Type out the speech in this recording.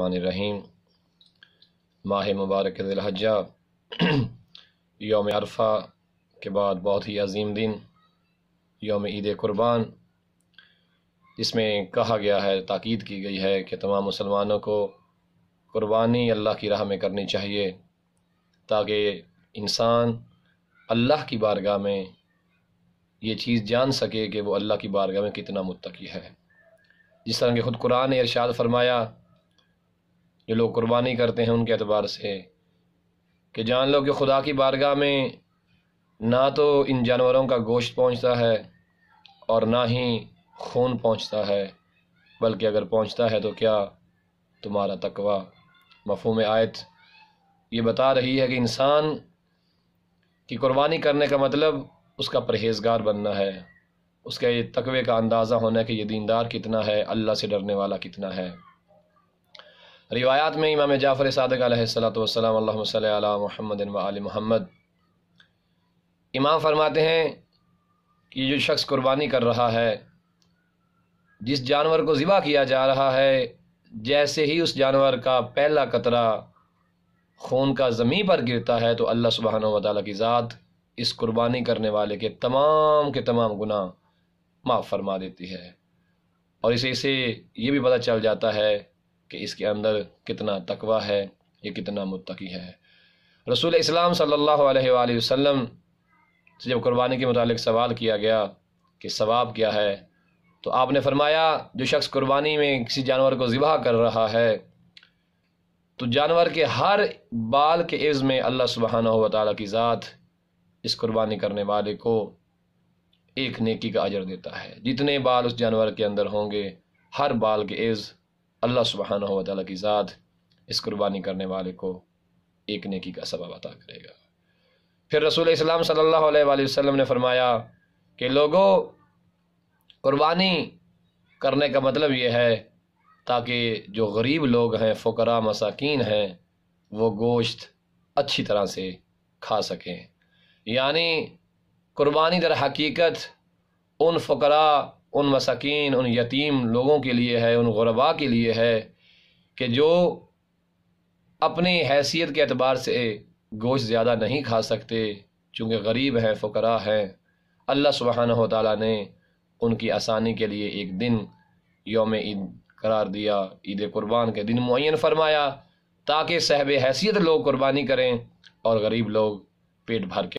الرحمن الرحیم۔ ماہ مبارک ذی الحجہ، یوم عرفہ کے بعد بہت ہی عظیم دن، یوم عید قربان، جس میں کہا گیا ہے، تاکید کی گئی ہے کہ تمام مسلمانوں کو قربانی اللہ کی راہ میں کرنی چاہیے، تاکہ انسان اللہ کی بارگاہ میں یہ چیز جان سکے کہ وہ اللہ کی بارگاہ میں کتنا متقی ہے۔ جس طرح کہ خود قرآن نے ارشاد فرمایا، جو لوگ قربانی کرتے ہیں ان کے اعتبار سے، کہ جان لو کہ خدا کی بارگاہ میں نہ تو ان جانوروں کا گوشت پہنچتا ہے اور نہ ہی خون پہنچتا ہے، بلکہ اگر پہنچتا ہے تو کیا، تمہارا تقوی۔ مفہوم آیت یہ بتا رہی ہے کہ انسان کی قربانی کرنے کا مطلب اس کا پرہیزگار بننا ہے، اس کے تقوی کا اندازہ ہونا ہے کہ یہ دیندار کتنا ہے، اللہ سے ڈرنے والا کتنا ہے۔ روایات میں امام جعفر صادق علیہ السلام اللہم صلی علی محمد و آل محمد، امام فرماتے ہیں کہ جو شخص قربانی کر رہا ہے، جس جانور کو ذبح کیا جا رہا ہے، جیسے ہی اس جانور کا پہلا قطرہ خون کا زمین پر گرتا ہے تو اللہ سبحانہ و تعالیٰ کی ذات اس قربانی کرنے والے کے تمام گناہ معاف فرما دیتی ہے، اور اسے یہ بھی پتہ چل جاتا ہے کہ اس کے اندر کتنا تقوی ہے، یہ کتنا متقی ہے۔ رسول اسلام صلی اللہ علیہ وآلہ وسلم سے جب قربانی کے متعلق سوال کیا گیا کہ ثواب کیا ہے، تو آپ نے فرمایا، جو شخص قربانی میں کسی جانور کو ذبح کر رہا ہے تو جانور کے ہر بال کے عوض میں اللہ سبحانہ و تعالیٰ کی ذات اس قربانی کرنے والے کو ایک نیکی کا اجر دیتا ہے۔ جتنے بال اس جانور کے اندر ہوں گے، ہر بال کے عوض اللہ سبحانہ و تعالیٰ کی ذات اس قربانی کرنے والے کو ایک نیکی کا ثواب عطا کرے گا۔ پھر رسول اسلام صلی اللہ علیہ وآلہ وسلم نے فرمایا کہ لوگوں، قربانی کرنے کا مطلب یہ ہے تاکہ جو غریب لوگ ہیں، فقراء مساکین ہیں، وہ گوشت اچھی طرح سے کھا سکیں۔ یعنی قربانی در حقیقت ان فقراء، ان مساکین، ان یتیم لوگوں کے لیے ہے، ان غرباء کے لیے ہے کہ جو اپنی حیثیت کے اعتبار سے گوشت زیادہ نہیں کھا سکتے، چونکہ غریب ہیں، فقراء ہیں۔ اللہ سبحانہ و تعالیٰ نے ان کی آسانی کے لیے ایک دن یوم عید قرار دیا، عید قربان کے دن معین فرمایا، تاکہ صاحب حیثیت لوگ قربانی کریں اور غریب لوگ پیٹ بھر کے